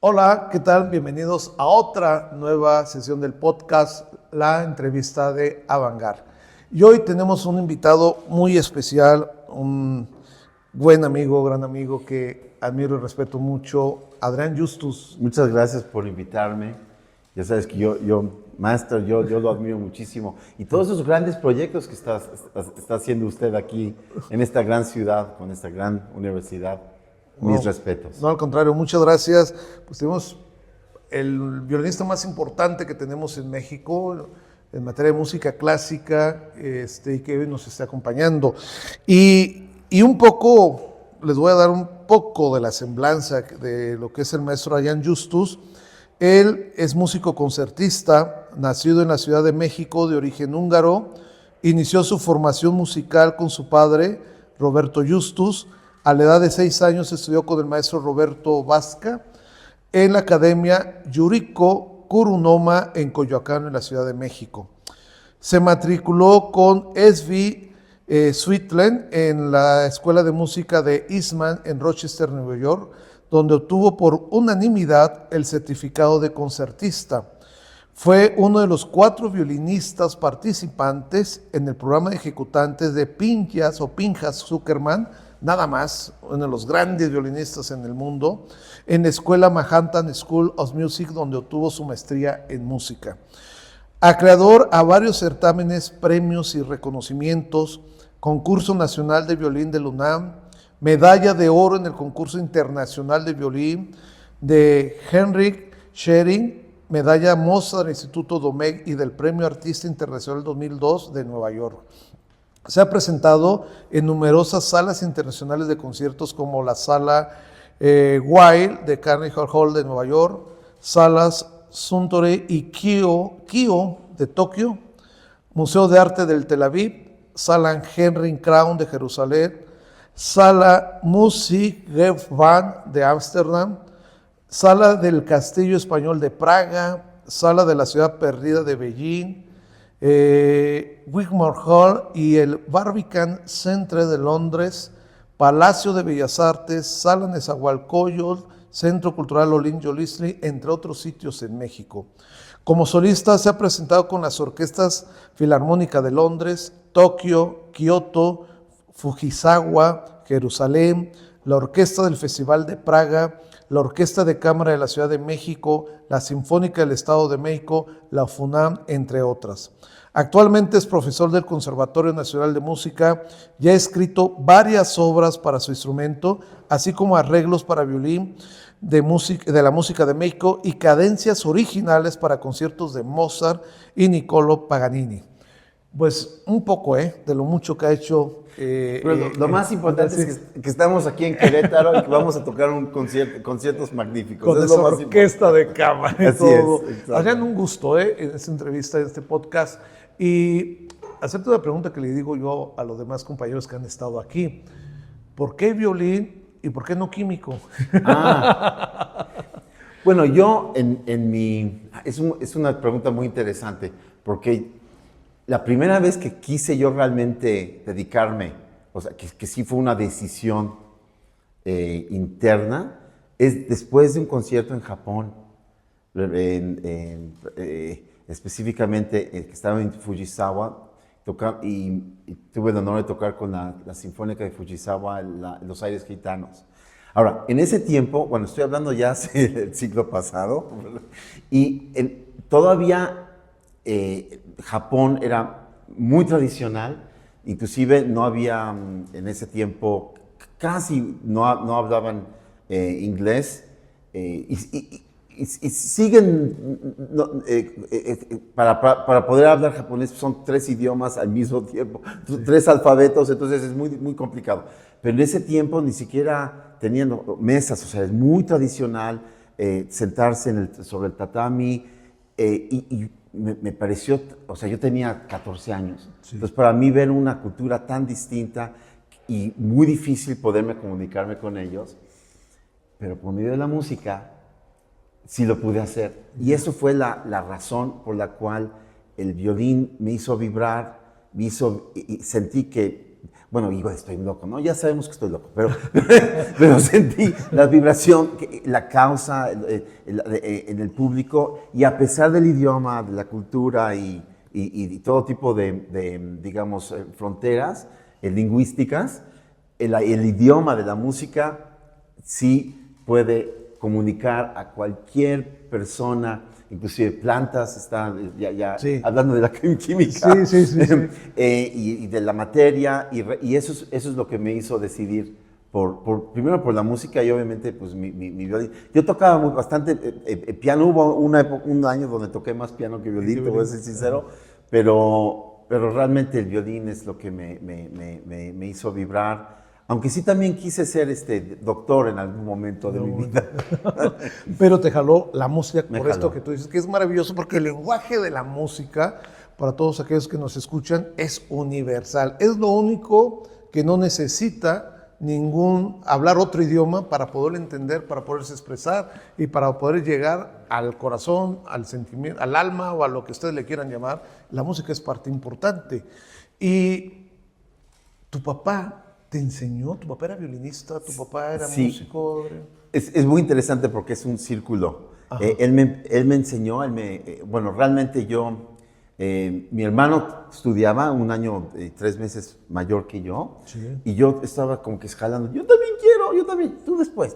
Hola, ¿qué tal? Bienvenidos a otra nueva sesión del podcast, la entrevista de Avangar. Y hoy tenemos un invitado muy especial, un buen amigo, gran amigo que admiro y respeto mucho, Adrián Justus. Muchas gracias por invitarme. Ya sabes que Master, yo lo admiro muchísimo. Y todos esos grandes proyectos que está haciendo usted aquí en esta gran ciudad, con esta gran universidad. Mis respetos. No, al contrario, muchas gracias. Pues tenemos el violinista más importante que tenemos en México en materia de música clásica, y que hoy nos está acompañando. Y un poco, les voy a dar un poco de la semblanza de lo que es el maestro Adrián Justus. Él es músico concertista, nacido en la Ciudad de México, de origen húngaro. Inició su formación musical con su padre, Roberto Justus. A la edad de 6 años estudió con el maestro Roberto Vazca en la Academia Yuriko Kurunoma en Coyoacán, en la Ciudad de México. Se matriculó con Esvi Sweetland en la Escuela de Música de Eastman en Rochester, Nueva York, donde obtuvo por unanimidad el certificado de concertista. Fue uno de los 4 violinistas participantes en el programa de ejecutantes de Pinchas Zuckerman, nada más, uno de los grandes violinistas en el mundo, en la Escuela Manhattan School of Music, donde obtuvo su maestría en música. Acreedor a varios certámenes, premios y reconocimientos, Concurso Nacional de Violín de la UNAM, Medalla de Oro en el Concurso Internacional de Violín de Henrik Schering, Medalla Mozart del Instituto Domecq y del Premio Artista Internacional 2002 de Nueva York. Se ha presentado en numerosas salas internacionales de conciertos como la Sala Weill de Carnegie Hall de Nueva York, salas Suntory y Kyo de Tokio, Museo de Arte del Tel Aviv, Sala Henry Crown de Jerusalén, Sala Musikgeschäft de Ámsterdam, Sala del Castillo Español de Praga, Sala de la Ciudad Perdida de Beijing, Wigmore Hall y el Barbican Centre de Londres, Palacio de Bellas Artes, Sala Nezahualcóyotl, Centro Cultural Olin Yolisli, entre otros sitios en México. Como solista se ha presentado con las orquestas Filarmónica de Londres, Tokio, Kioto, Fujisawa, Jerusalén, la Orquesta del Festival de Praga, la Orquesta de Cámara de la Ciudad de México, la Sinfónica del Estado de México, la FUNAM, entre otras. Actualmente es profesor del Conservatorio Nacional de Música y ha escrito varias obras para su instrumento, así como arreglos para violín de la música de México y cadencias originales para conciertos de Mozart y Niccolò Paganini. Pues un poco de lo mucho que ha hecho. Pero lo más importante es que estamos aquí en Querétaro y que vamos a tocar conciertos magníficos. Con esa orquesta de cámara y Así todo. es. Adrián, un gusto en esta entrevista, en este podcast. Y acepto la pregunta que le digo yo a los demás compañeros que han estado aquí. ¿Por qué violín y por qué no químico? Bueno, yo es una pregunta muy interesante, porque la primera vez que quise yo realmente dedicarme, o sea, que sí fue una decisión interna, es después de un concierto en Japón, específicamente que estaba en Fujisawa, y tuve el honor de tocar con la Sinfónica de Fujisawa, los aires gitanos. Ahora, en ese tiempo, bueno, estoy hablando ya del siglo pasado, y todavía Japón era muy tradicional, inclusive no había en ese tiempo, casi no hablaban inglés, y siguen, para poder hablar japonés son 3 idiomas al mismo tiempo, 3 alfabetos, entonces es muy, muy complicado. Pero en ese tiempo ni siquiera tenían mesas, o sea, es muy tradicional sentarse sobre el tatami, y me pareció, o sea, yo tenía 14 años, sí. Entonces para mí ver una cultura tan distinta y muy difícil poderme comunicarme con ellos, pero por medio de la música sí lo pude hacer. Y eso fue la razón por la cual el violín me hizo vibrar, y sentí que, bueno, igual estoy loco, ¿no? Ya sabemos que estoy loco, pero, pero sentí la vibración, la causa en el público, y a pesar del idioma, de la cultura y todo tipo de digamos, fronteras lingüísticas, el idioma de la música sí puede comunicar a cualquier persona, inclusive plantas, están ya Sí. hablando de la química Sí. y de la materia, y eso es lo que me hizo decidir primero por la música y obviamente pues mi violín. Yo tocaba bastante piano, hubo un año donde toqué más piano que violín, te voy a ser sincero, pero realmente el violín es lo que me hizo vibrar. Aunque sí también quise ser doctor en algún momento de mi vida. Pero te jaló la música Me por jaló. esto que tú dices, que es maravilloso, porque el lenguaje de la música, para todos aquellos que nos escuchan, es universal. Es lo único que no necesita hablar otro idioma para poder entender, para poderse expresar y para poder llegar al corazón, al sentimiento, al alma o a lo que ustedes le quieran llamar. La música es parte importante. Y tu papá te enseñó, tu papá era violinista, tu papá era Sí. músico. Es muy interesante porque es un círculo. Él me enseñó, bueno, realmente mi hermano estudiaba un año, 3 meses mayor que yo, Sí. y yo estaba como que escalando, yo también quiero, yo también, tú después.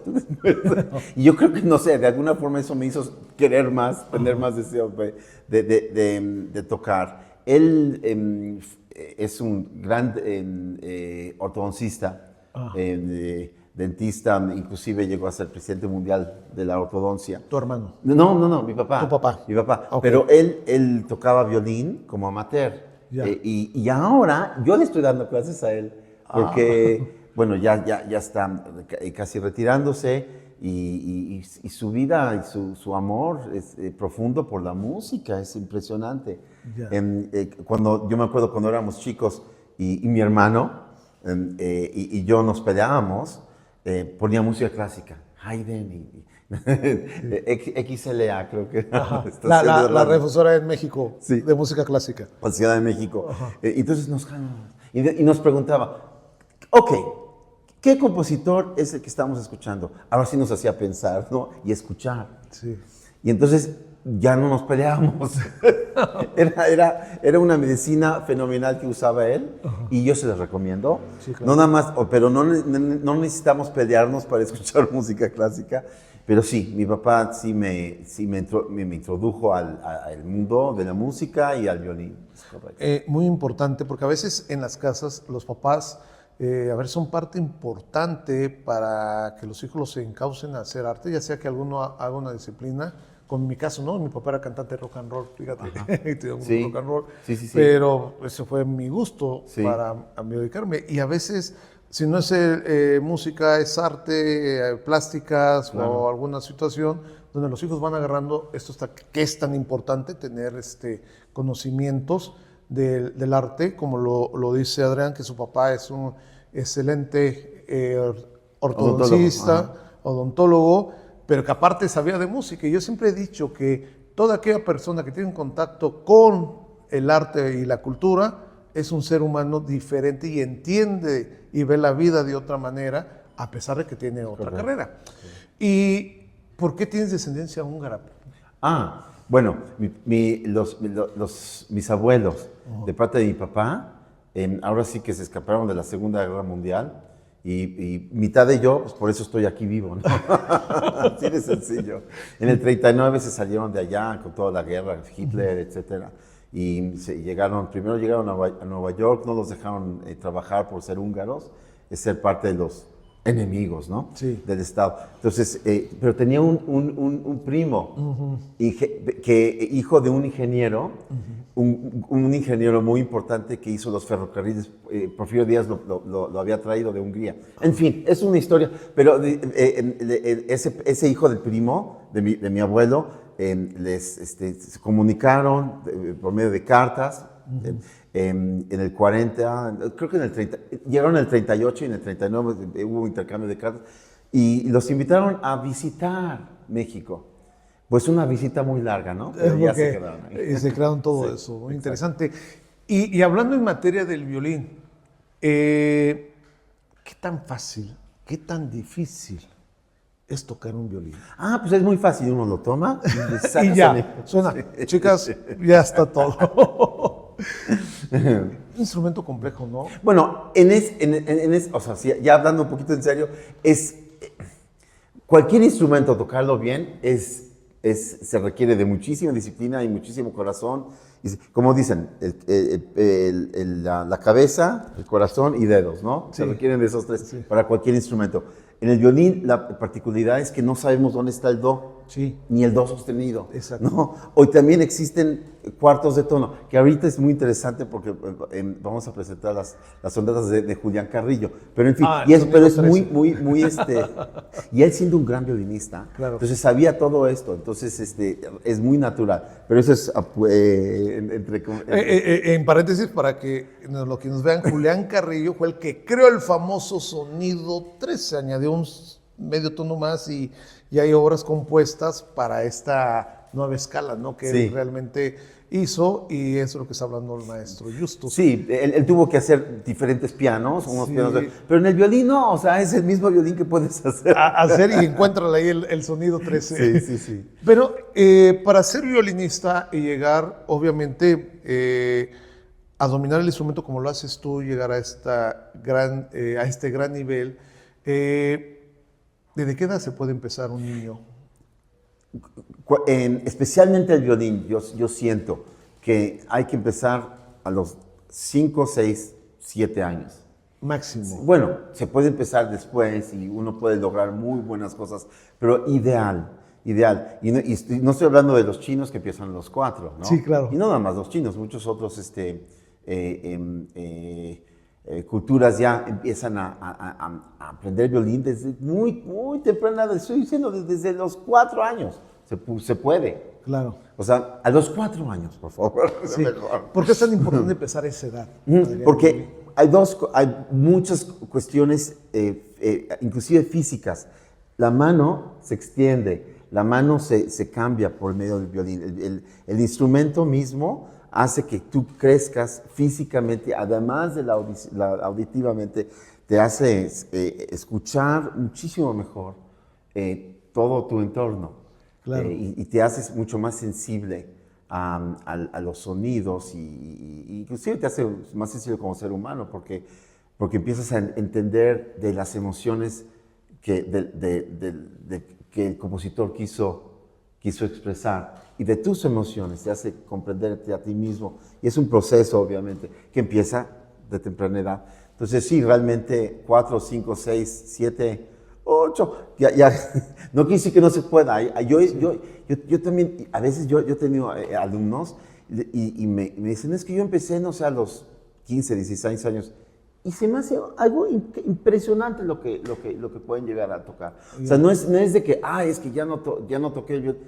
Y yo creo que, no sé, de alguna forma eso me hizo querer más, tener más deseo de tocar. Él es un gran ortodoncista, dentista, inclusive llegó a ser presidente mundial de la ortodoncia. Tu hermano. No, mi papá. Tu papá. Mi papá. Ok. Pero él tocaba violín como amateur. Ya. Y ahora yo le estoy dando clases a él, porque, bueno, ya está casi retirándose y su vida y su amor es profundo por la música, es impresionante. Ya. Yo me acuerdo cuando éramos chicos y mi hermano y yo nos peleábamos, ponía música clásica, Haydn XLA, creo que era Ajá. estación de La radio. refusora en México Sí. de música clásica. La Ciudad de México. Entonces y nos preguntaba, ok, ¿qué compositor es el que estamos escuchando? Ahora sí nos hacía pensar, ¿no? Y escuchar. Sí. Y entonces ya no nos peleábamos. Era una medicina fenomenal que usaba él y yo se les recomiendo. Sí, claro. No nada más, pero no necesitamos pelearnos para escuchar música clásica. Pero sí, mi papá sí me introdujo al mundo de la música y al violín. Es correcto. Muy importante, porque a veces en las casas los papás, son parte importante para que los hijos se encaucen a hacer arte, ya sea que alguno haga una disciplina. Con mi caso, ¿no? Mi papá era cantante de rock and roll, fíjate, y tenía un Sí. rock and roll. Sí. Pero ese fue mi gusto Sí. para dedicarme. Y a veces, si no es música, es arte, plásticas o alguna situación donde los hijos van agarrando que es tan importante tener conocimientos del arte, como lo dice Adrián, que su papá es un excelente ortodoncista, odontólogo, pero que aparte sabía de música. Y yo siempre he dicho que toda aquella persona que tiene un contacto con el arte y la cultura es un ser humano diferente y entiende y ve la vida de otra manera, a pesar de que tiene otra carrera. ¿Y por qué tienes descendencia húngara? Bueno, mis abuelos, de parte de mi papá, ahora sí que se escaparon de la Segunda Guerra Mundial. Y mitad de yo, pues por eso estoy aquí vivo, ¿no? Así de sencillo. En el 39 se salieron de allá con toda la guerra, Hitler, etcétera. Y primero llegaron a Nueva York, no los dejaron trabajar por ser húngaros, es ser parte de los enemigos, ¿no? Sí. Del Estado. Entonces, pero tenía un primo, hijo de un ingeniero, un ingeniero muy importante que hizo los ferrocarriles. Porfirio Díaz lo había traído de Hungría. En fin, es una historia, pero ese hijo del primo, de mi abuelo, se comunicaron por medio de cartas. En el 40, creo que en el 30, llegaron en el 38 y en el 39 hubo intercambio de cartas y los invitaron a visitar México. Pues una visita muy larga, ¿no? Pero ya se quedaron ahí. Y se quedaron todo eso, muy interesante. Y hablando en materia del violín, ¿Qué tan fácil, qué tan difícil es tocar un violín? Ah, pues es muy fácil, uno lo toma y le saca Y ya, sonido. suena. Chicas, ya está todo. Un instrumento complejo, ¿no? Bueno, o sea, ya hablando un poquito en serio, cualquier instrumento, tocarlo bien, se requiere de muchísima disciplina y muchísimo corazón. Y como dicen, la cabeza, el corazón y dedos, ¿no? Sí. Se requieren de esos tres para cualquier instrumento. En el violín, la particularidad es que no sabemos dónde está el do, Sí. ni el do sostenido. Exacto. ¿no? Hoy también existen cuartos de tono, que ahorita es muy interesante porque vamos a presentar las sonatas de Julián Carrillo. Pero en fin, pero es muy y él siendo un gran violinista, claro. Entonces sabía todo esto, entonces es muy natural. Pero eso es en paréntesis, para que lo que nos vean, Julián Carrillo fue el que creó el famoso sonido 13, añadió un medio tono más y hay obras compuestas para esta nueva escala, ¿no? Que él realmente hizo, y eso es lo que está hablando el maestro Justo. Sí, él tuvo que hacer diferentes pianos, pero en el violín no, o sea, es el mismo violín que puedes hacer. Y encuéntrale ahí el sonido 13. Sí. Pero para ser violinista y llegar, obviamente, a dominar el instrumento como lo haces tú, llegar a este gran nivel, ¿desde qué edad se puede empezar un niño? Especialmente el violín, yo siento que hay que empezar a los 5, 6, 7 años. Máximo. Bueno, se puede empezar después y uno puede lograr muy buenas cosas, pero ideal. Y no estoy hablando de los chinos que empiezan a los 4, ¿no? Sí, claro. Y no nada más los chinos, muchos otros culturas ya empiezan a aprender violín desde muy temprana edad. Estoy diciendo desde los 4 años. Se puede. Claro. O sea, a los 4 años, por favor. Sí. ¿Por qué es tan importante empezar a esa edad? Porque hay muchas cuestiones, inclusive físicas. La mano se extiende, la mano se cambia por medio del violín. El instrumento mismo hace que tú crezcas físicamente, además de auditivamente, te hace escuchar muchísimo mejor todo tu entorno. Claro. Y te haces mucho más sensible a los sonidos y inclusive te hace más sensible como ser humano porque empiezas a entender de las emociones que el compositor quiso expresar y de tus emociones, te hace comprenderte a ti mismo. Y es un proceso, obviamente, que empieza de temprana edad. Entonces, sí, realmente 4, 5, 6, 7, 8, ya no quiere decir que no se pueda. Yo también, a veces yo he tenido alumnos y me dicen, es que yo empecé, no sé, a los 15, 16 años, y se me hace algo impresionante lo que pueden llegar a tocar. O sea, no es de que, es que ya no toqué el violín.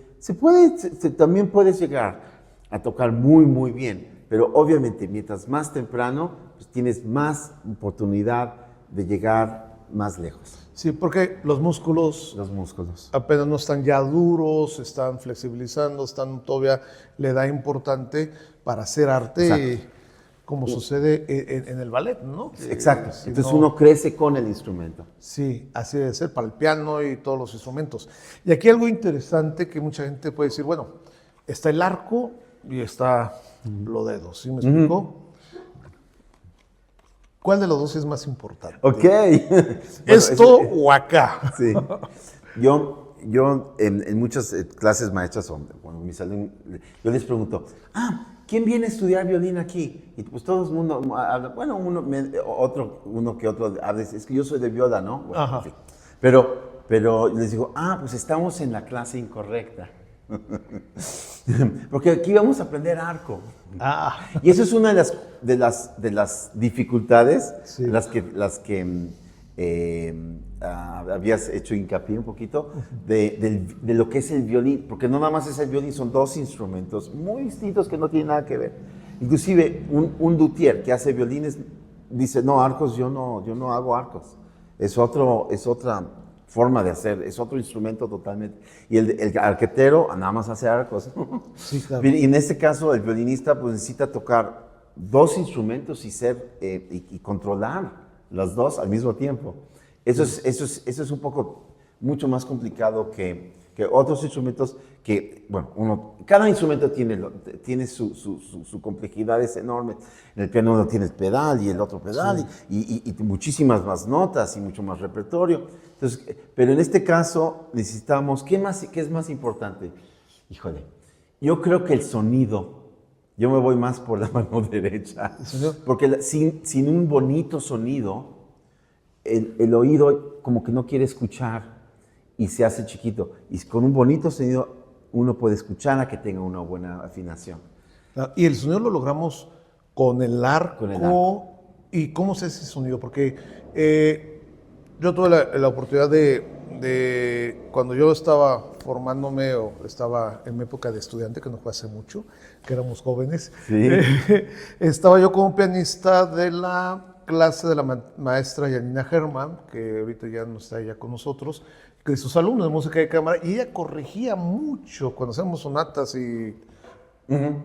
También puedes llegar a tocar muy, muy bien, pero obviamente mientras más temprano, pues tienes más oportunidad de llegar más lejos. Sí, porque los músculos apenas no están ya duros, están flexibilizando, todavía le da importante para hacer arte. Exacto. Como sucede en el ballet, ¿no? Exacto. Entonces uno crece con el instrumento. Sí, así debe ser para el piano y todos los instrumentos. Y aquí algo interesante que mucha gente puede decir, bueno, está el arco y está los dedos, ¿sí me explico? ¿Cuál de los dos es más importante? Ok. ¿Esto o acá? Sí. Yo en muchas clases maestras, cuando mis alumnos, yo les pregunto, ¿quién viene a estudiar violín aquí? Y pues todo el mundo habla, bueno, uno que otro habla, es que yo soy de viola, ¿no? Bueno, Ajá. en fin. Pero les digo, pues estamos en la clase incorrecta. Porque aquí vamos a aprender arco. Y eso es una de las dificultades, sí, las que habías hecho hincapié un poquito de lo que es el violín, porque no nada más es el violín, son dos instrumentos muy distintos que no tienen nada que ver. Inclusive un luthier que hace violines dice, no, arcos, yo no hago arcos, es otra forma de hacer, es otro instrumento totalmente. Y el arquetero nada más hace arcos. Sí, claro. Y en este caso el violinista pues necesita tocar dos instrumentos y y controlar los dos al mismo tiempo. Eso es un poco mucho más complicado que otros instrumentos que, bueno, cada instrumento tiene su complejidad, es enorme. En el piano uno tiene el pedal y el otro pedal y muchísimas más notas y mucho más repertorio. Entonces, pero en este caso necesitamos, ¿qué es más importante? Híjole, yo creo que el sonido. Yo me voy más por la mano derecha, porque sin un bonito sonido, el oído como que no quiere escuchar y se hace chiquito. Y con un bonito sonido uno puede escuchar a que tenga una buena afinación. Y el sonido lo logramos con el arco. Con el arco. ¿Y cómo se hace ese sonido? Porque yo tuve la oportunidad de cuando yo estaba formándome o estaba en mi época de estudiante, que no fue hace mucho, que éramos jóvenes, Sí. estaba yo como pianista de la clase de la maestra Janina Herman, que ahorita ya no está ya con nosotros, que de sus alumnos de música de cámara, y ella corregía mucho cuando hacíamos sonatas y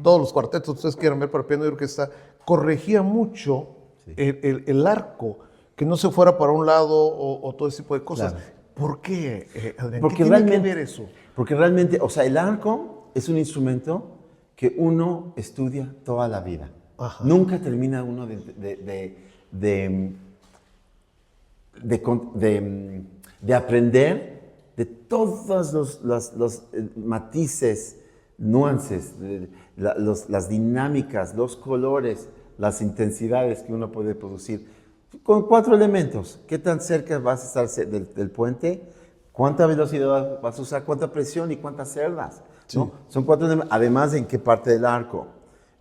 todos los cuartetos, ustedes quieran ver para piano y orquesta, corregía mucho el arco, que no se fuera para un lado o todo ese tipo de cosas. Claro. ¿Por qué, Adrián? Porque ¿Qué tiene que ver eso? Porque realmente, o sea, el arco es un instrumento que uno estudia toda la vida. Ajá. Nunca termina uno de aprender de todos los matices, nuances, las dinámicas, los colores, las intensidades que uno puede producir. Con 4 elementos. ¿Qué tan cerca vas a estar del puente? ¿Cuánta velocidad vas a usar? ¿Cuánta presión y cuántas cerdas? ¿No? Sí. Son 4 elementos, además de en qué parte del arco.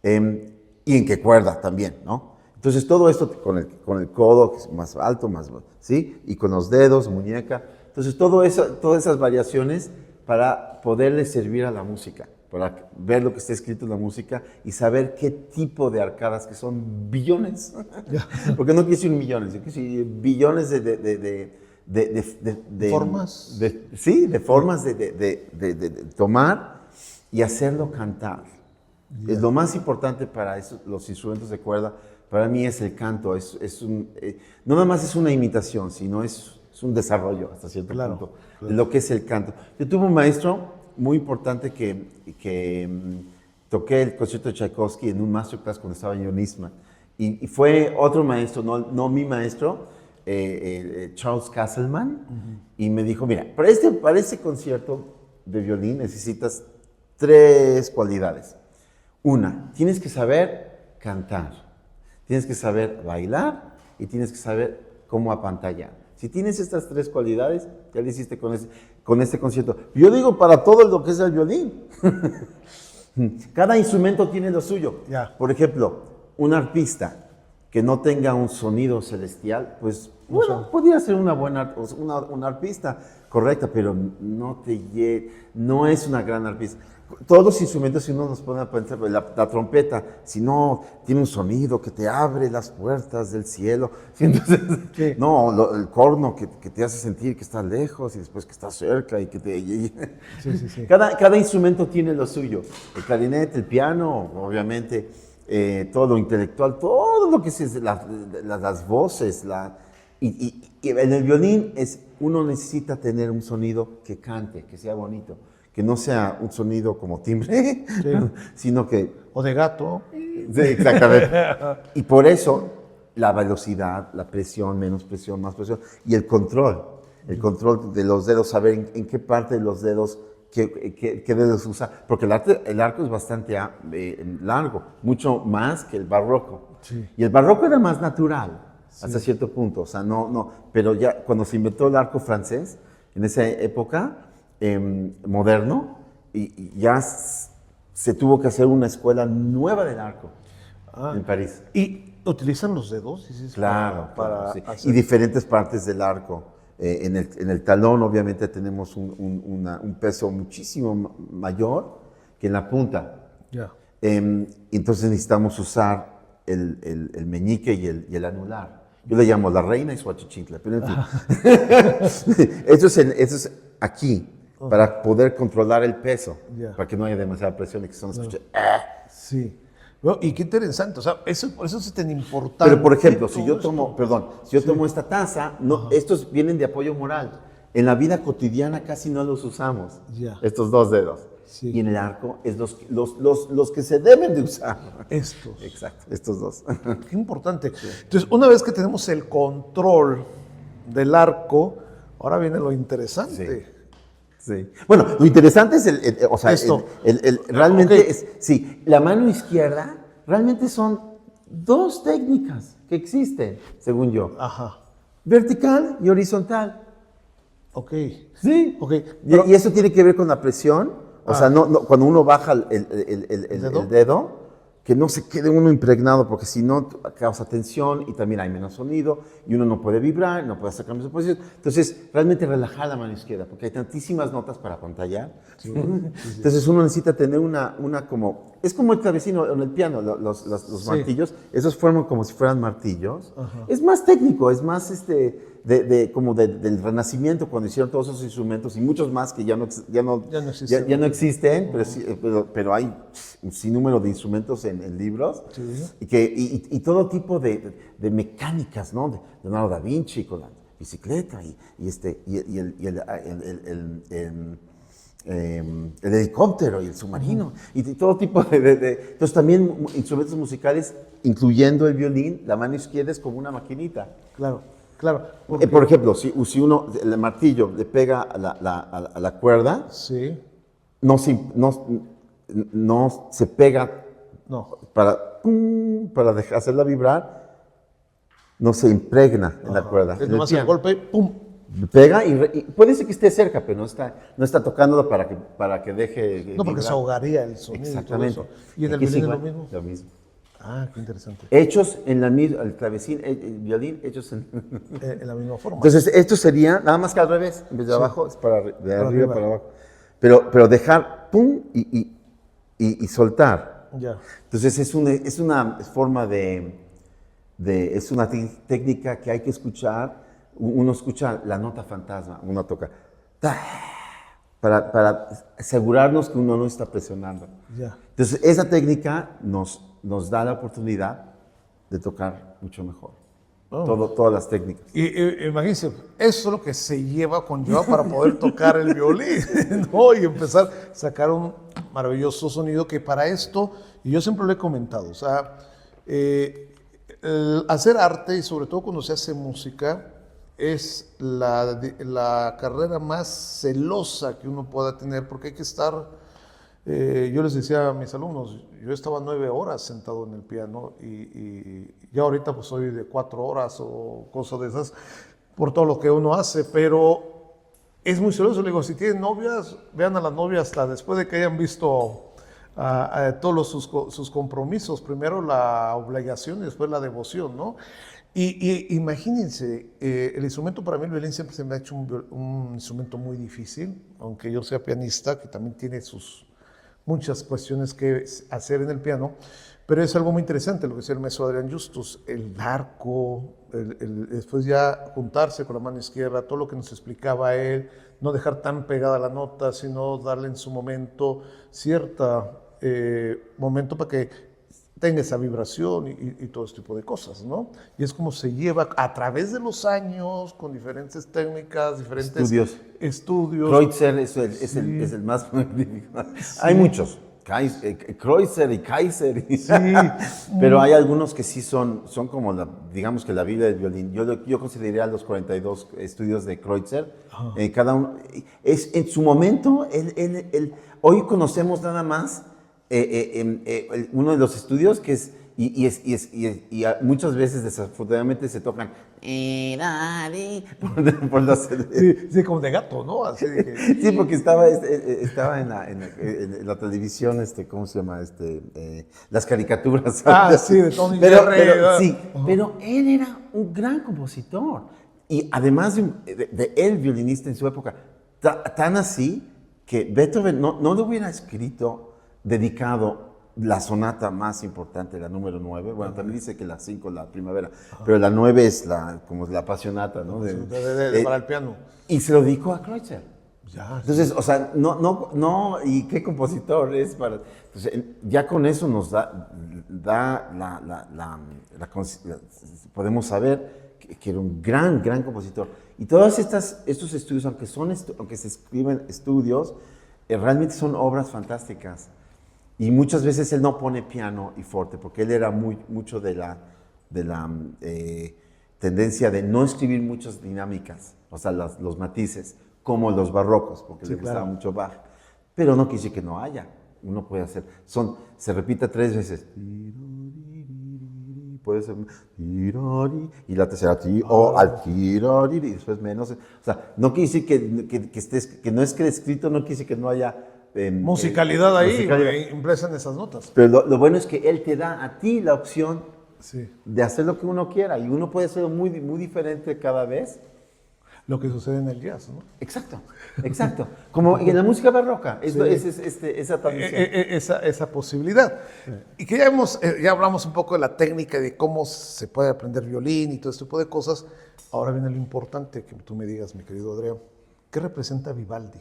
Y en qué cuerda también, ¿no? Entonces todo esto con el codo, que es más alto, ¿sí? Y con los dedos, muñeca. Entonces todas esas variaciones para poderle servir a la música, para ver lo que está escrito en la música y saber qué tipo de arcadas, que son billones, porque no quiero decir millones, quiero decir billones de formas. De formas de tomar y hacerlo cantar. Es lo más importante para los instrumentos de cuerda. Para mí es el canto, no nada más es una imitación, sino es un desarrollo hasta cierto punto de lo que es el canto. Yo tuve un maestro muy importante que toqué el concierto de Tchaikovsky en un masterclass cuando estaba en Nisman. Y fue otro maestro, no mi maestro, Charles Castleman, y me dijo, mira, para este concierto de violín necesitas 3 cualidades. Una, tienes que saber cantar. Tienes que saber bailar y tienes que saber cómo apantallar. Si tienes estas 3 cualidades, ya lo hiciste con este concierto. Yo digo para todo lo que es el violín. Cada instrumento tiene lo suyo. Yeah. Por ejemplo, un arpista que no tenga un sonido celestial, pues bueno, podría ser una arpista correcta, pero no es una gran arpista. Todos los instrumentos, si uno nos pone a pensar, la trompeta, si no tiene un sonido que te abre las puertas del cielo, entonces, sí. No, el corno que te hace sentir que estás lejos y después que estás cerca y que te... Sí. Cada instrumento tiene lo suyo. El clarinete, el piano, obviamente, todo lo intelectual, todo lo que es las voces, y en el violín uno necesita tener un sonido que cante, que sea bonito. Que no sea un sonido como timbre, sí. Sino que... O de gato. Sí, exactamente. Y por eso la velocidad, la presión, menos presión, más presión, y el control de los dedos, saber en qué parte de los dedos, qué dedos usar, porque el arco es bastante largo, mucho más que el barroco. Sí. Y el barroco era más natural, hasta cierto punto, o sea, no, pero ya cuando se inventó el arco francés, en esa época... moderno, y ya se tuvo que hacer una escuela nueva del arco en París. ¿Y utilizan los dedos? Claro, para sí. hacer... Y diferentes partes del arco. En el talón, obviamente, tenemos un peso muchísimo mayor que en la punta. Yeah. Entonces necesitamos usar el meñique y el anular. Yo le llamo la reina y su achichincla, pero en fin. Eso es aquí. Para poder controlar el peso, para que no haya demasiada presión y que se nos escuche. Sí. Bueno, y qué interesante, o sea, eso, por eso es tan importante. Pero, por ejemplo, si yo todo tomo, esto. perdón, si yo tomo esta taza, no, estos vienen de apoyo moral. En la vida cotidiana casi no los usamos, Ya. estos dos dedos. Sí. Y en el arco es los que se deben de usar. Estos. Exacto, estos dos. Qué importante. Entonces, una vez que tenemos el control del arco, ahora viene lo interesante. Sí. Bueno, lo interesante es o sea, Esto. realmente Ok. es, sí, la mano izquierda realmente son dos técnicas que existen, según yo. Ajá. Vertical y horizontal. Ok. Sí. Ok. Y eso tiene que ver con la presión. O sea, cuando uno baja ¿Dedo? el dedo, que no se quede uno impregnado, porque si no causa tensión y también hay menos sonido y uno no puede vibrar, no puede sacar más posición. Entonces, realmente relajar la mano izquierda, porque hay tantísimas notas para pantallar. Entonces, uno necesita tener una como... Es como el clavecino en el piano, los martillos. Esos forman como si fueran martillos. Es más técnico, es más como del Renacimiento, cuando hicieron todos esos instrumentos y muchos más que ya no existen, pero hay un sinnúmero de instrumentos en libros y todo tipo de mecánicas, ¿no? De Leonardo da Vinci con la bicicleta y el helicóptero y el submarino y todo tipo entonces también instrumentos musicales, incluyendo el violín, la mano izquierda es como una maquinita. Claro, claro. Por ejemplo, si uno, el martillo le pega a la cuerda, Sí. no se pega No. para hacerla vibrar, no se impregna en la cuerda. Es En el nomás el piano. golpe, ¡pum! Pega y puede ser que esté cerca, pero no está tocándolo para que deje No, porque se vibrar. ahogaría el sonido. Exactamente. Y todo eso. ¿Y en el Aquí es violín es lo igual, mismo? Lo mismo. Ah, qué interesante. Hechos en la misma, el clavecín, el violín, hechos en... En la misma forma. Entonces, esto sería nada más que al revés. En vez de abajo, es de arriba arriba. para abajo. Pero dejar, pum, y soltar. Ya. Entonces, es una forma es una técnica que hay que escuchar. Uno escucha la nota fantasma, uno toca, ta, para asegurarnos que uno no está presionando. Ya. Entonces, esa técnica nos da la oportunidad de tocar mucho mejor. Todas las técnicas. Y imagínense, eso es lo que conlleva para poder tocar el violín, ¿no? Y empezar a sacar un maravilloso sonido que para esto, y yo siempre lo he comentado, o sea, el hacer arte y sobre todo cuando se hace música es la carrera más celosa que uno pueda tener porque hay que estar, yo les decía a mis alumnos, yo estaba 9 horas sentado en el piano y ya ahorita pues soy de 4 horas o cosas de esas por todo lo que uno hace, pero es muy celoso. Le digo, si tienen novias, vean a las novias hasta después de que hayan visto todos sus compromisos, primero la obligación y después la devoción, ¿no? Y imagínense, el instrumento para mí, el violín, siempre se me ha hecho un instrumento muy difícil, aunque yo sea pianista, que también tiene muchas cuestiones que hacer en el piano, pero es algo muy interesante lo que decía el maestro Adrián Justus, el arco, después ya juntarse con la mano izquierda, todo lo que nos explicaba él, no dejar tan pegada la nota, sino darle en su momento momento para que tenga esa vibración y todo este tipo de cosas, ¿no? Y es como se lleva a través de los años, con diferentes técnicas, diferentes estudios. Kreutzer es el más magnífico. Hay muchos. Kreutzer y Kaiser. Sí. Pero hay algunos que sí son como, digamos que la Biblia del violín. Yo consideraría los 42 estudios de Kreutzer. Cada uno. En su momento, hoy conocemos nada más uno de los estudios que es, y muchas veces desafortunadamente se tocan por los... Sí, como de gato, ¿no? Así de que... Sí, porque estaba en la televisión, ¿cómo se llama? Las caricaturas. Sí, de Tony Jerry. Pero él era un gran compositor. Y además de él, violinista en su época, tan así que Beethoven no lo hubiera escrito dedicado la sonata más importante, la número 9. Bueno, también dice que la 5, la primavera, pero la 9 es como la apasionata, ¿no? Para el piano. Y se lo dedicó a Kreutzer. Ya, Entonces, o sea, no, ¿y qué compositor es para...? Entonces, ya con eso nos podemos saber que era un gran compositor. Y todos estos estudios, aunque se escriben estudios, realmente son obras fantásticas. Y muchas veces él no pone piano y forte, porque él era mucho de la tendencia de no escribir muchas dinámicas, o sea, los matices, como los barrocos, porque Sí, le gustaba claro. mucho Bach. Pero no quiere decir que no haya. Uno puede hacer, se repita 3 veces. Puede ser y la tercera o al y después menos. O sea, no quiere decir que no es que escrito, no quiere decir que no haya Musicalidad ahí, musicalidad. impresa en esas notas. Pero lo bueno es que él te da a ti la opción Sí. de hacer lo que uno quiera y uno puede hacerlo muy diferente cada vez. Lo que sucede en el jazz, ¿no? Exacto. Como en la música barroca, Sí. esa tradición. Esa posibilidad. Y que ya hablamos un poco de la técnica, de cómo se puede aprender violín y todo este tipo de cosas. Ahora viene lo importante, que tú me digas, mi querido Adrián, ¿qué representa Vivaldi?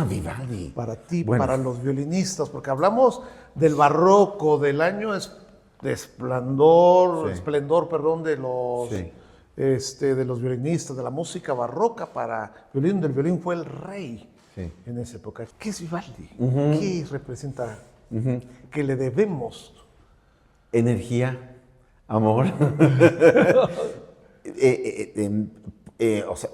Vivaldi. Para ti, Bueno. para los violinistas, porque hablamos del barroco, del año de esplendor, Sí. perdón, de los, Sí. de los violinistas, de la música barroca para violín, del violín fue el rey Sí. en esa época. ¿Qué es Vivaldi? ¿Qué representa? ¿Qué le debemos? Energía, amor. O sea,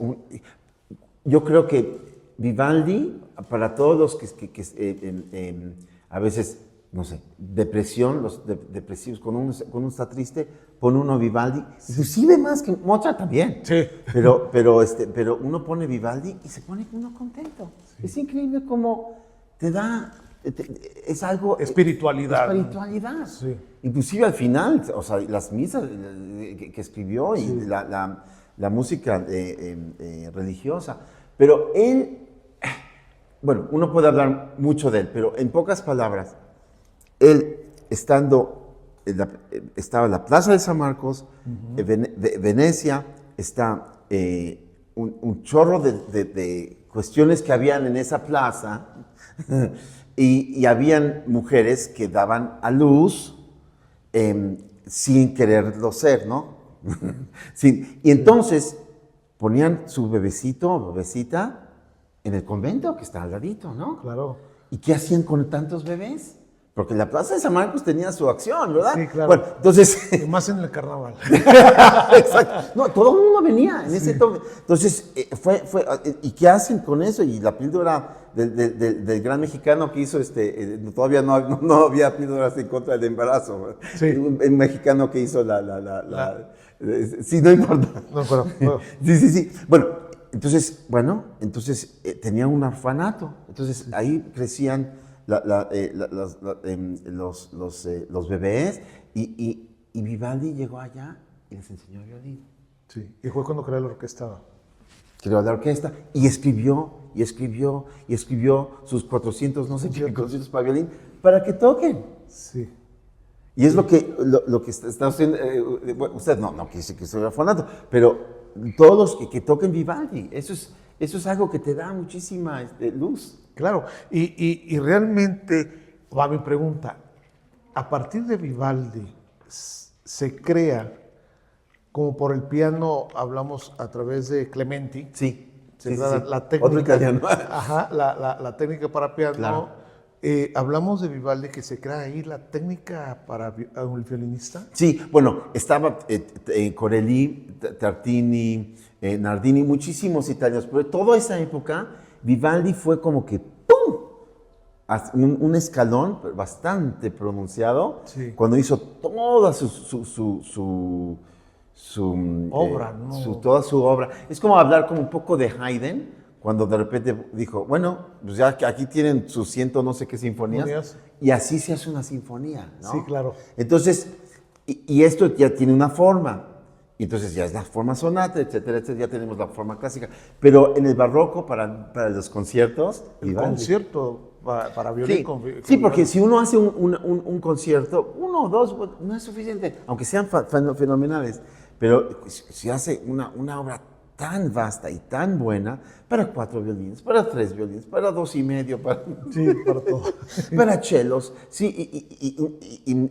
yo creo que Vivaldi, para todos los que a veces, no sé, depresión, los depresivos, cuando uno está triste, pone uno Vivaldi, inclusive más que Mozart también. Sí. Pero uno pone Vivaldi y se pone uno contento. Sí. Es increíble cómo te da, es algo... Espiritualidad. Espiritualidad. Sí. Inclusive al final, o sea, las misas que escribió y Sí. la música religiosa. Pero él, bueno, uno puede hablar mucho de él, pero en pocas palabras, él estaba en la Plaza de San Marcos, Venecia, está un chorro de cuestiones que habían en esa plaza y habían mujeres que daban a luz sin quererlo ser, ¿no? Y entonces ponían su bebecito o bebecita en el convento que está al ladito, ¿no? Claro. ¿Y qué hacían con tantos bebés? Porque la Plaza de San Marcos tenía su acción, ¿verdad? Sí, claro. Bueno, entonces... Y más en el carnaval. Exacto. No, todo el mundo venía en ese toque. Entonces, ¿y qué hacen con eso? Y la píldora del gran mexicano que hizo, todavía no había píldoras en contra del embarazo. Sí. Un mexicano que hizo sí, no importa. No, pero, Sí. Bueno, entonces tenía un orfanato. Entonces, ahí crecían los bebés y Vivaldi llegó allá y les enseñó violín. sí. Y fue cuando creó la orquesta. Creó la orquesta y escribió sus 400, no sé qué, conciertos para violín, para que toquen. Sí. Y es lo que está haciendo, usted no quiere decir que estoy orfanato, pero todos los que toquen Vivaldi, eso es algo que te da muchísima luz. Claro, y realmente, va mi pregunta, a partir de Vivaldi se crea, como por el piano hablamos a través de Clementi, Sí. la técnica, Otro italiano. Ajá, la técnica para piano, Claro. hablamos de Vivaldi que se crea ahí la técnica para el violinista. Sí, bueno, estaba Corelli, Tartini, Nardini, muchísimos italianos, pero toda esa época Vivaldi fue como que ¡pum! Un escalón bastante pronunciado, Sí. cuando hizo toda su Obra, ¿no? toda su obra. Es como hablar como un poco de Haydn, cuando de repente dijo, bueno, pues ya que aquí tienen sus 100 no sé qué sinfonías, y así se hace una sinfonía, ¿no? Sí, claro. Entonces, y esto ya tiene una forma. Y entonces ya es la forma sonata, etcétera, ya tenemos la forma clásica. Pero en el barroco, para los conciertos... El Vivaldi. concierto para violín Sí, con sí, porque Vivaldi. si uno hace un concierto, 1 o 2, no es suficiente, aunque sean fenomenales. Pero si hace una obra tan vasta y tan buena para 4 violines, para 3 violines, para 2 y medio, para, Sí, para todo. para chelos. Sí,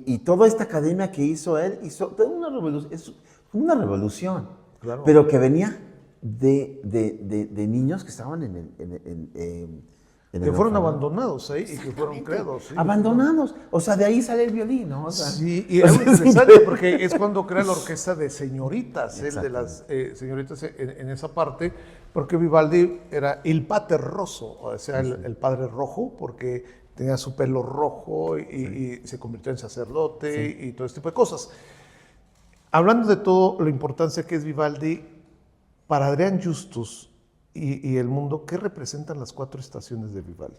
y toda esta academia que hizo él, hizo toda una revolución. Claro. Pero que venía de niños que estaban en Que el fueron orfanato. abandonados ahí y que fueron creados. Sí. Abandonados. O sea, de ahí sale el violín, ¿no? O sea, Sí, y es muy interesante porque es cuando crea la orquesta de señoritas, el de las señoritas en esa parte, porque Vivaldi era il pater rosso, o sea, el padre rojo, porque tenía su pelo rojo y se convirtió en sacerdote y todo este tipo de cosas. Hablando de todo la importancia que es Vivaldi, para Adrián Justus y el mundo, ¿qué representan las 4 estaciones de Vivaldi?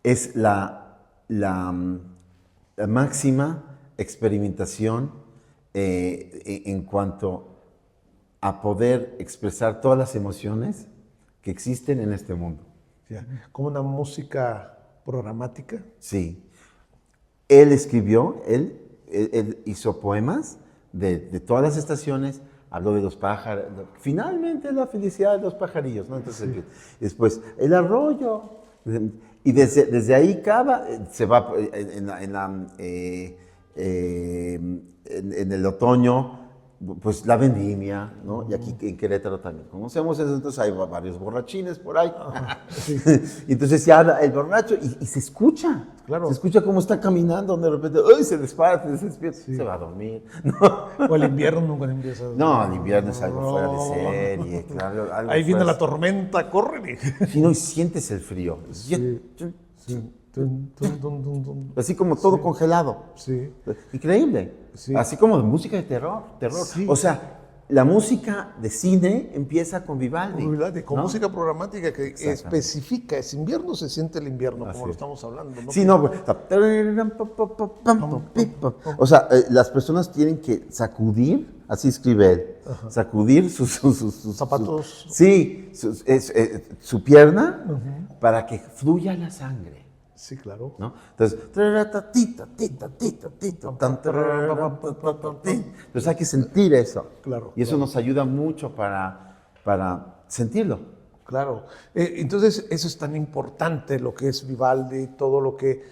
es la máxima experimentación en cuanto a poder expresar todas las emociones que existen en este mundo. Ya, como una música programática. Sí. Él escribió, él hizo poemas de todas las estaciones, habló de los pájaros, finalmente la felicidad de los pajarillos, ¿no? Entonces, después, el arroyo, y desde ahí se va en el otoño, pues la vendimia, ¿no? Y aquí en Querétaro también conocemos eso, entonces hay varios borrachines por ahí. Sí. Y entonces se habla el borracho y se escucha. Claro. Se escucha cómo está caminando, de repente, ¡ay! Se despierta, se va a dormir. ¿No? O el invierno nunca empieza. No, el invierno es algo fuera de serie, claro. Algo Ahí viene fuera la de- tormenta, corre. Sí, no, y sientes el frío. Sí. Tun, tun, tun, tun, tun. Así como todo congelado. Sí. Increíble. Sí. Así como de música de terror. Sí. O sea, la música de cine empieza con Vivaldi. Con ¿no? música programática que Exactamente. especifica, es invierno, se siente el invierno, Así como lo es. estamos hablando, ¿no? Sí, no, pues, o sea, las personas tienen que sacudir, así escribe él, sacudir sus Zapatos. su pierna para que fluya la sangre. Sí, claro. ¿No? Entonces, entonces hay que sentir eso. Claro, Y eso nos ayuda mucho para sentirlo. Claro. Entonces, eso es tan importante, lo que es Vivaldi, todo lo que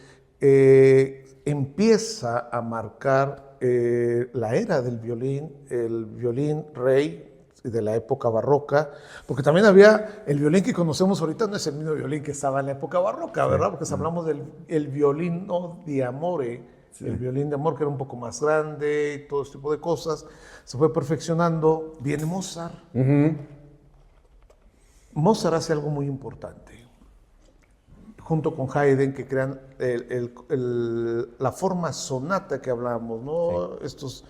empieza a marcar la era del violín, el violín rey de la época barroca, porque también había el violín que conocemos ahorita, no es el mismo violín que estaba en la época barroca, ¿verdad? Porque si hablamos del el violino di amore, el violín de amor que era un poco más grande y todo este tipo de cosas, se fue perfeccionando. Viene Mozart. Mozart hace algo muy importante, junto con Haydn, que crean la forma sonata que hablamos, ¿no? Estos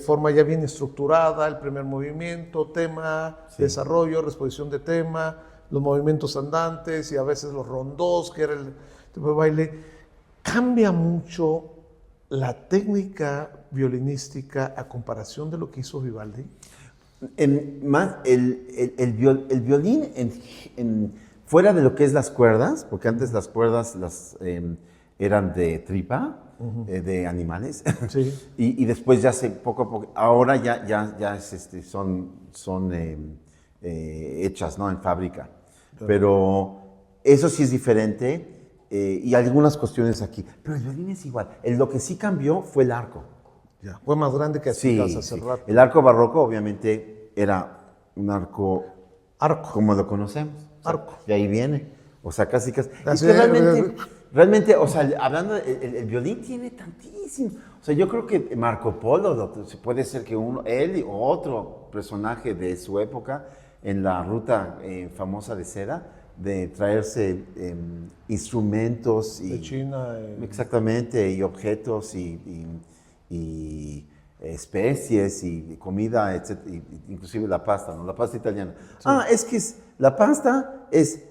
forma ya bien estructurada, el primer movimiento, tema, desarrollo, resposición de tema, los movimientos andantes y a veces los rondós, que era el tipo de baile. Cambia mucho la técnica violinística a comparación de lo que hizo Vivaldi. El violín, fuera de lo que es las cuerdas, porque antes las cuerdas eran de tripa, de animales, Sí. y después ya poco a poco, ahora ya son hechas, ¿no? En fábrica. Pero eso sí es diferente y algunas cuestiones aquí. Pero el violín es igual. Lo que sí cambió fue el arco. Ya, fue más grande que Sí, hace sí. rato. El arco barroco obviamente era un arco Arco. como lo conocemos. O sea, Arco. de ahí viene. O sea, casi. Y Así que es. realmente, o sea, hablando, el violín tiene tantísimo. O sea, yo creo que Marco Polo, puede ser que él o otro personaje de su época, en la ruta famosa de seda, de traerse instrumentos y... De China. Exactamente, y objetos y especies y comida, etc. Inclusive la pasta, ¿no? La pasta italiana. Es que la pasta es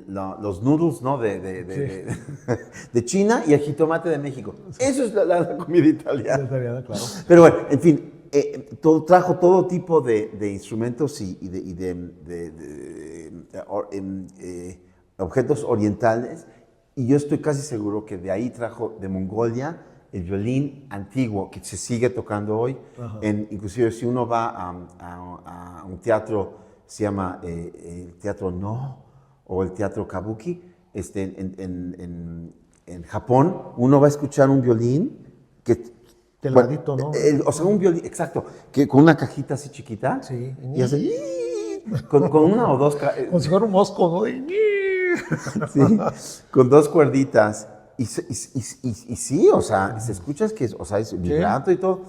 los noodles, ¿no? De China y el jitomate de México. Eso es la comida italiana. Italiana, claro. Pero bueno, en fin, trajo todo tipo de instrumentos y objetos orientales, y yo estoy casi seguro que de ahí trajo de Mongolia el violín antiguo que se sigue tocando hoy. Inclusive si uno va a un teatro, se llama el Teatro No o el Teatro Kabuki, en Japón, uno va a escuchar un violín que... Teladito, ¿no? O sea, un violín, exacto, que con una cajita así chiquita. Sí. Y hace... Con una o dos... Como si fuera un mosco, ¿no? Sí, con dos cuerditas. Y sí, o sea, se escucha que o sea, es vibrato y todo.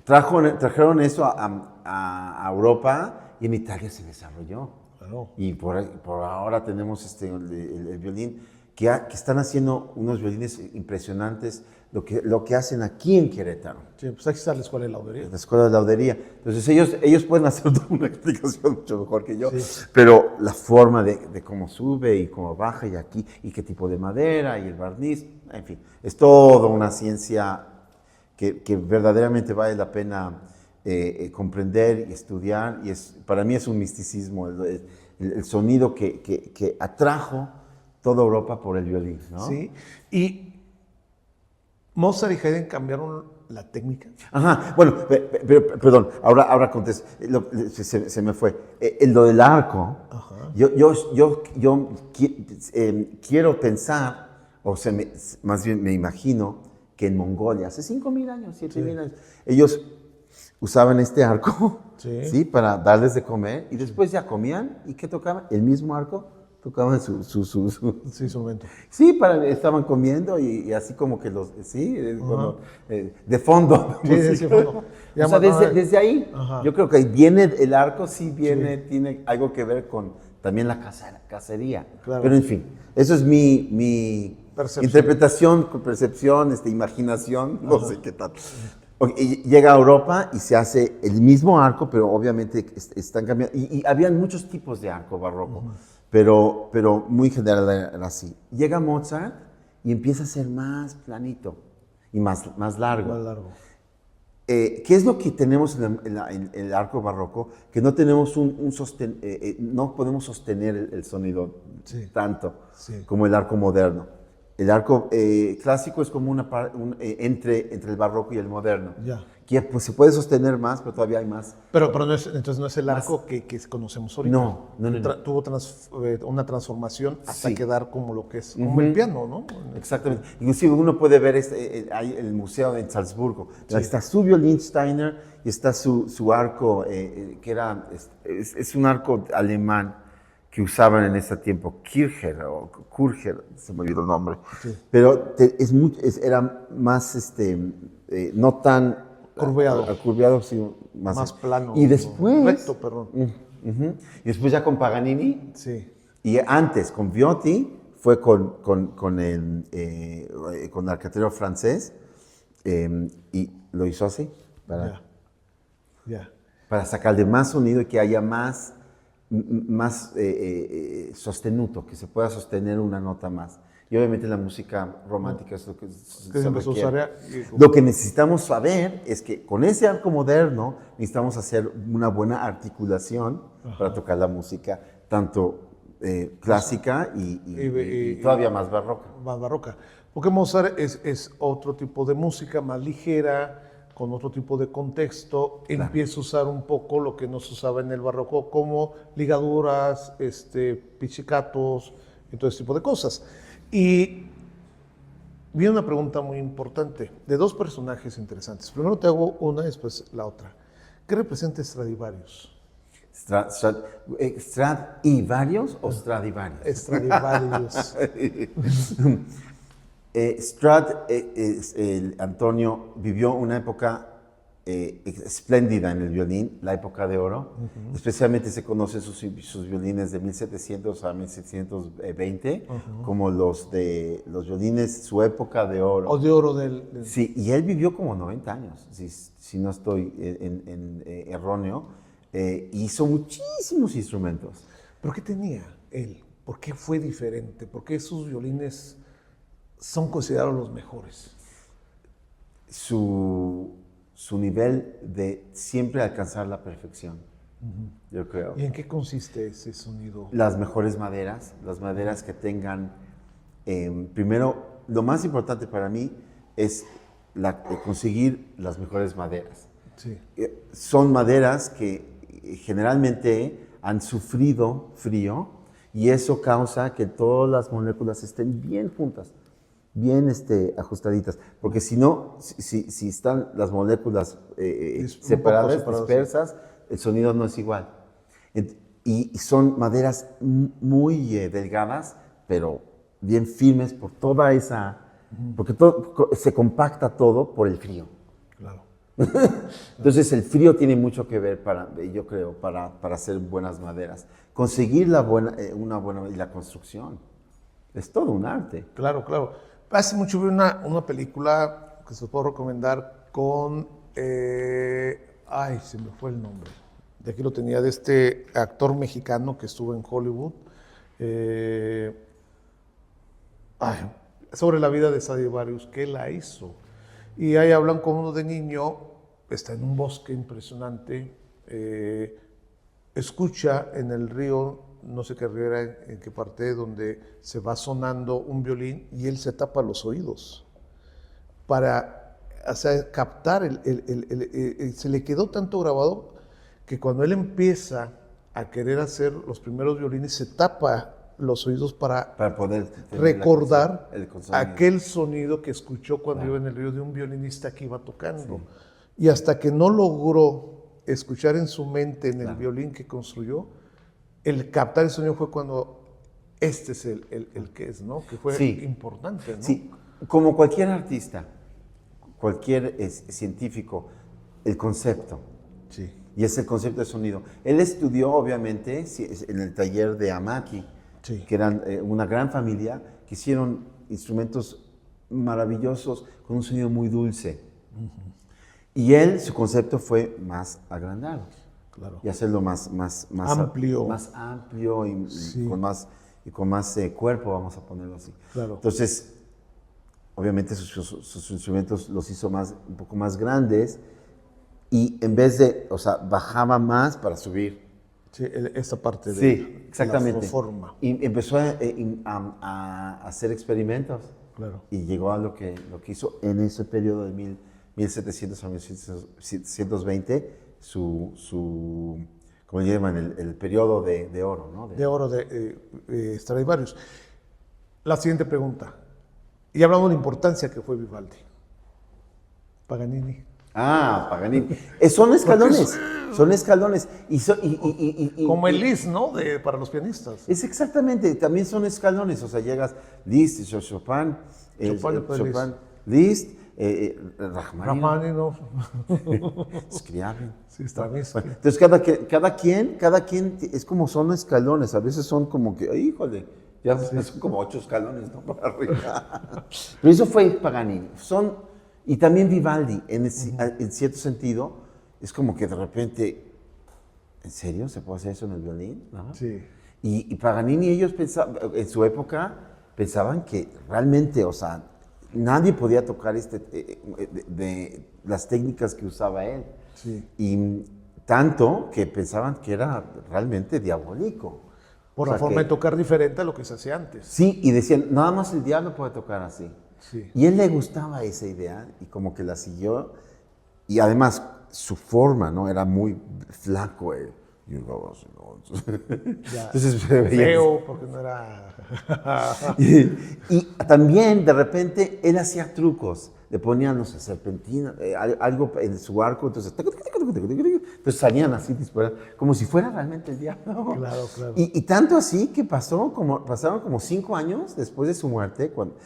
Trajeron eso a Europa y en Italia se desarrolló. Claro. Y por ahora tenemos el violín, que están haciendo unos violines impresionantes, lo que hacen aquí en Querétaro. Sí, pues aquí está la escuela de laudería. La escuela de laudería. Entonces ellos pueden hacer toda una explicación mucho mejor que yo, pero la forma de cómo sube y cómo baja y aquí, y qué tipo de madera y el barniz, en fin, es toda una ciencia que verdaderamente vale la pena comprender y estudiar, y para mí es un misticismo, el sonido que atrajo toda Europa por el violín, ¿no? Sí, y Mozart y Haydn cambiaron la técnica. Ajá, bueno, perdón, ahora contesto, se me fue. Lo del arco, yo quiero pensar, o sea, más bien me imagino que en Mongolia, hace 5.000 años, 7.000 años, ellos usaban este arco, ¿sí? Para darles de comer, y después ya comían, ¿y qué tocaban? El mismo arco. Tocaban su instrumento. Sí, estaban comiendo y así como que cuando, de fondo. Sí, de fondo. O sea, desde ahí, yo creo que viene el arco, tiene algo que ver con también la cacería. Claro. Pero en fin, eso es mi interpretación, percepción, imaginación, no sé qué tal. Y llega a Europa y se hace el mismo arco, pero obviamente están cambiando. Y habían muchos tipos de arco barroco. Pero muy general era así. Llega Mozart y empieza a ser más planito y más largo. Más largo. ¿Qué es lo que tenemos en el arco barroco? Que no tenemos no podemos sostener el sonido tanto como el arco moderno. El arco clásico es como entre el barroco y el moderno. Ya. Que pues, se puede sostener más, pero todavía hay más. Pero entonces no es el arco que conocemos ahorita. No. Tuvo una transformación hasta quedar como lo que es, como el piano, ¿no? Exactamente. Inclusive uno puede ver hay el museo en Salzburgo. Ahí está su violín Steiner y está su arco, que es un arco alemán que usaban en ese tiempo, Kircher, se me olvidó el nombre. Sí. Pero era más, no tan... Curveado, sí, más plano. Y después... Recto, perdón. Y después ya con Paganini. Sí. Y antes con Viotti, fue con el arquetero francés, y lo hizo así, para sacarle más sonido y que haya más sostenuto, que se pueda sostener una nota más. Y obviamente la música romántica es lo que se requiere. Lo que necesitamos saber es que con ese arco moderno necesitamos hacer una buena articulación para tocar la música, tanto clásica y todavía más barroca. Más barroca. Porque Mozart es otro tipo de música, más ligera, con otro tipo de contexto. Claro. Empieza a usar un poco lo que no se usaba en el barroco, como ligaduras, pizzicatos y todo ese tipo de cosas. Y viene una pregunta muy importante de dos personajes interesantes. Primero te hago una y después la otra. ¿Qué representa Stradivarius? ¿Stradivarius o Stradivarius? Stradivarius. Antonio vivió una época espléndida en el violín, la época de oro. Especialmente se conocen sus violines de 1700 a 1720 como los violines, su época de oro. O de oro Sí, y él vivió como 90 años, si no estoy erróneo. Hizo muchísimos instrumentos. ¿Pero qué tenía él? ¿Por qué fue diferente? ¿Por qué sus violines son considerados los mejores? Su nivel de siempre alcanzar la perfección, yo creo. ¿Y en qué consiste ese sonido? Las mejores maderas, las maderas que tengan, primero, lo más importante para mí, es conseguir las mejores maderas. Sí. Son maderas que generalmente han sufrido frío y eso causa que todas las moléculas estén bien juntas, bien ajustaditas. Porque si no, si están las moléculas separadas, dispersas, el sonido no es igual. Y son maderas muy delgadas, pero bien firmes por toda esa... Porque se compacta todo por el frío. Claro. Entonces el frío tiene mucho que ver, yo creo, para hacer buenas maderas. Conseguir una buena y la construcción. Es todo un arte. Claro, claro. Hace mucho vi una película que se puedo recomendar con... ay, se me fue el nombre. De aquí lo tenía, de este actor mexicano que estuvo en Hollywood. Sobre la vida de Stradivarius, que la hizo. Y ahí hablan como de niño, está en un bosque impresionante, escucha en el río, no sé qué río era, en qué parte, donde se va sonando un violín y él se tapa los oídos para captar, se le quedó tanto grabado que cuando él empieza a querer hacer los primeros violines, se tapa los oídos para poder recordar aquel sonido que escuchó cuando iba en el río de un violinista que iba tocando. Sí. Y hasta que no logró escuchar en su mente, en el violín que construyó, el captar el sonido fue cuando este es el que es, ¿no? Que fue importante, ¿no? Sí, como cualquier artista, cualquier científico, el concepto. Sí. Y es el concepto de sonido. Él estudió, obviamente, en el taller de Amaki, que eran una gran familia, que hicieron instrumentos maravillosos con un sonido muy dulce. Y su concepto fue más agrandado. Claro. Y hacerlo más amplio. Más amplio y con más cuerpo, vamos a ponerlo así. Claro. Entonces, obviamente sus instrumentos los hizo un poco más grandes y en vez de, bajaba más para subir. Sí, esta parte de exactamente. La forma. Y empezó a hacer experimentos. Claro. Y llegó a lo que hizo en ese periodo de 1700 a 1720, ¿cómo le llaman? El periodo de oro, ¿no? De oro de Stradivarius. La siguiente pregunta. Y hablamos de la importancia que fue Vivaldi. Paganini. Paganini. Son escalones. Son escalones. Como el Liszt, ¿no? Para los pianistas. Es exactamente. También son escalones. Liszt, Chopin, Liszt, Rachmaninoff. Scriabin. Sí, está bien. Bueno, entonces, cada quien es como son escalones. A veces son como que, híjole, ya son como 8 escalones, ¿no? Para arriba. Pero eso fue Paganini. Y también Vivaldi, en cierto sentido, es como que de repente, ¿en serio se puede hacer eso en el violín? ¿No? Sí. Y Paganini, ellos pensaban, en su época, pensaban que realmente, nadie podía tocar de las técnicas que usaba él. Sí. Y tanto que pensaban que era realmente diabólico. Por la forma de tocar diferente a lo que se hacía antes. Sí, y decían, nada más el diablo puede tocar así. Sí. Y a él le gustaba esa idea y como que la siguió. Y además su forma, ¿no? Era muy flaco él. Y entonces feo porque no era... y también de repente él hacía trucos. Le ponían, no sé, serpentina, algo en su arco, entonces salían así disparados, como si fuera realmente el diablo. Claro, claro. Y tanto así que pasaron como 5 años después de su muerte, cuando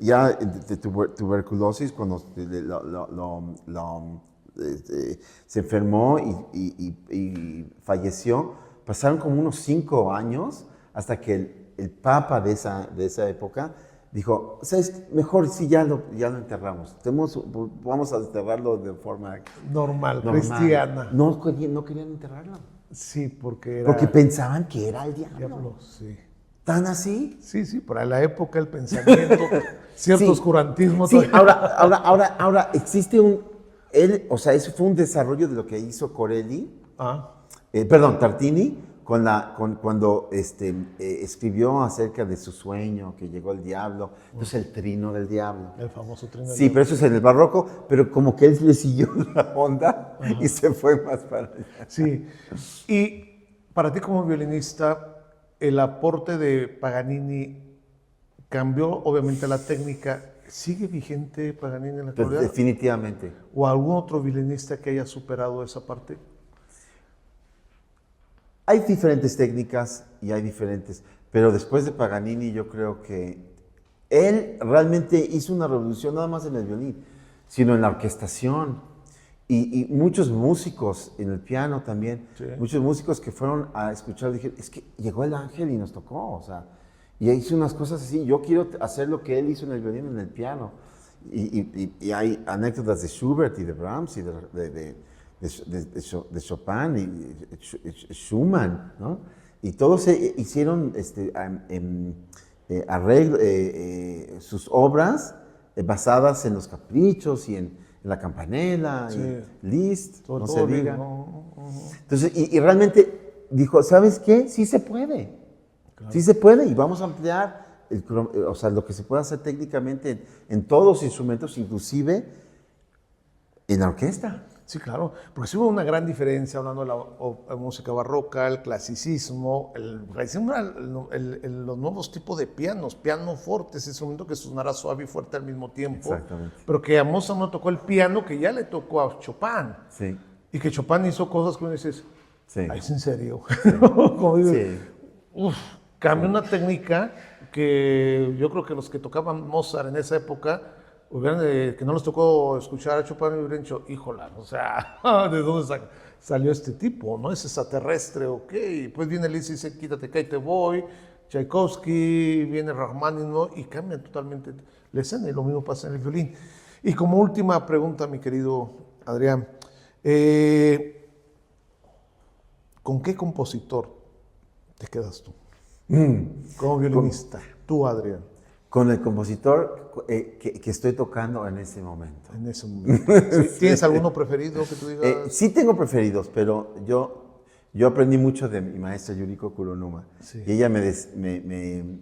ya de tuberculosis, cuando se enfermó y falleció, pasaron como unos 5 años hasta que el papa de esa época dijo, ¿sabes? Mejor si ya lo enterramos. Vamos a enterrarlo de forma normal. Cristiana. No querían enterrarlo. Sí, porque pensaban que era el diablo. Sí. ¿Tan así? Sí, para la época el pensamiento, cierto oscurantismo. Sí, ahora existe ese fue un desarrollo de lo que hizo Corelli, Tartini, Cuando escribió acerca de su sueño, que llegó el diablo, entonces el trino del diablo. El famoso trino del Sí, pero eso es en el barroco, pero como que él le siguió la onda y se fue más para allá. Sí. Y para ti como violinista, el aporte de Paganini cambió obviamente la técnica. ¿Sigue vigente Paganini en la actualidad? Definitivamente. ¿O algún otro violinista que haya superado esa parte? Hay diferentes técnicas y hay diferentes, pero después de Paganini yo creo que él realmente hizo una revolución no nada más en el violín, sino en la orquestación. Y muchos músicos en el piano también, Sí. muchos músicos que fueron a escuchar dijeron, es que llegó el ángel y nos tocó, o sea, y hizo unas cosas así, yo quiero hacer lo que él hizo en el violín, en el piano. Y hay anécdotas de Schubert y de Brahms y de Chopin y Schumann, ¿no? Y todos hicieron sus obras basadas en los caprichos y en la campanela, Sí. y Liszt, Sobre no todo se bien, diga. ¿no? Entonces, y realmente dijo, ¿sabes qué? Sí se puede. Sí se puede y vamos a ampliar o sea, lo que se puede hacer técnicamente en todos los instrumentos, inclusive en la orquesta. Sí, claro, porque sí hubo una gran diferencia hablando de la música barroca, el clasicismo, los nuevos tipos de pianos, piano forte, ese instrumento que sonara suave y fuerte al mismo tiempo. Exactamente. Pero que a Mozart no tocó el piano que ya le tocó a Chopin. Sí. Y que Chopin hizo cosas que uno dices, Sí. "Ay, ¿es en serio?" Como dices, Sí. uf, cambia una técnica que yo creo que los que tocaban Mozart en esa época, que no les tocó escuchar a Chopin y hubieran dicho, híjola, o sea, ¿de dónde salió este tipo? ¿No es extraterrestre o qué? Y pues viene Liszt y dice, quítate que ahí te voy, Tchaikovsky, viene Rachmaninoff y cambian totalmente la escena y lo mismo pasa en el violín. Y como última pregunta, mi querido Adrián, ¿con qué compositor te quedas tú? Como violinista, tú, Adrián, Con el compositor que estoy tocando en ese momento. en ese momento. ¿Sí? ¿Tienes alguno preferido que tú digas? Sí tengo preferidos, pero yo aprendí mucho de mi maestra Yuriko Kuronuma. Sí. Y ella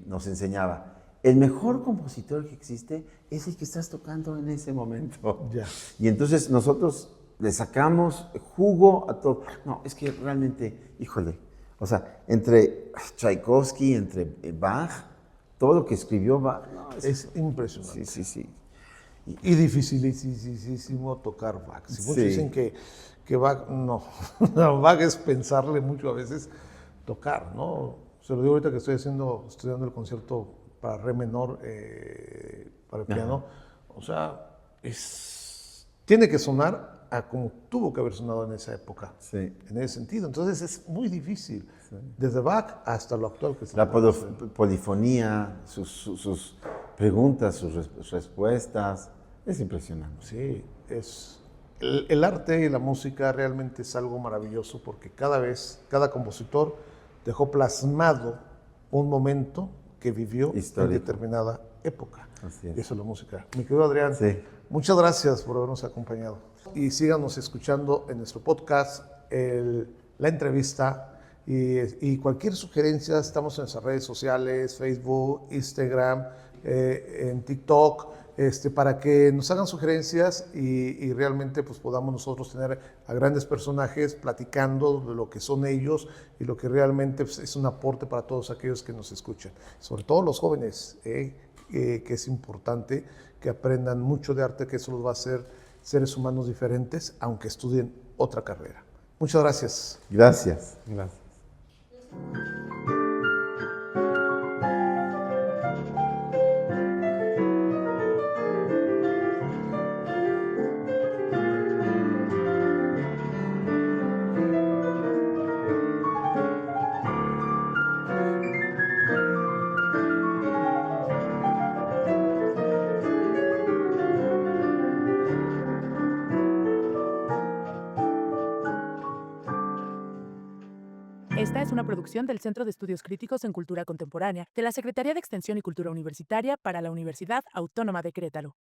nos enseñaba, el mejor compositor que existe es el que estás tocando en ese momento. Ya. Y entonces nosotros le sacamos jugo a todo. No, es que realmente, híjole, o sea, entre Tchaikovsky, entre Bach, todo lo que escribió Bach, no, Es impresionante. sí, sí, sí. Y dificilísimo tocar Bach. Si muchos Sí. dicen que Bach, no. No, Bach es pensarle mucho a veces tocar, ¿no? Se lo digo ahorita que estoy estudiando el concierto para re menor, para el piano. O sea, tiene que sonar a como tuvo que haber sonado en esa época, Sí. en ese sentido. Entonces es muy difícil, desde Bach hasta lo actual que La estamos. polifonía, sus preguntas, sus respuestas, es impresionante. Sí, el arte y la música realmente es algo maravilloso porque cada compositor dejó plasmado un momento que vivió Histórico. en determinada época. Así es. Y eso es la música. Mi querido Adrián, Sí. muchas gracias por habernos acompañado. Y síganos escuchando en nuestro podcast, la entrevista y cualquier sugerencia. Estamos en nuestras redes sociales, Facebook, Instagram, en TikTok, para que nos hagan sugerencias y realmente pues, podamos nosotros tener a grandes personajes platicando de lo que son ellos y lo que realmente pues, es un aporte para todos aquellos que nos escuchan. Sobre todo los jóvenes, que es importante que aprendan mucho de arte, que eso los va a hacer seres humanos diferentes, aunque estudien otra carrera. Muchas gracias. Gracias. Gracias. Esta es una producción del Centro de Estudios Críticos en Cultura Contemporánea de la Secretaría de Extensión y Cultura Universitaria para la Universidad Autónoma de Querétaro.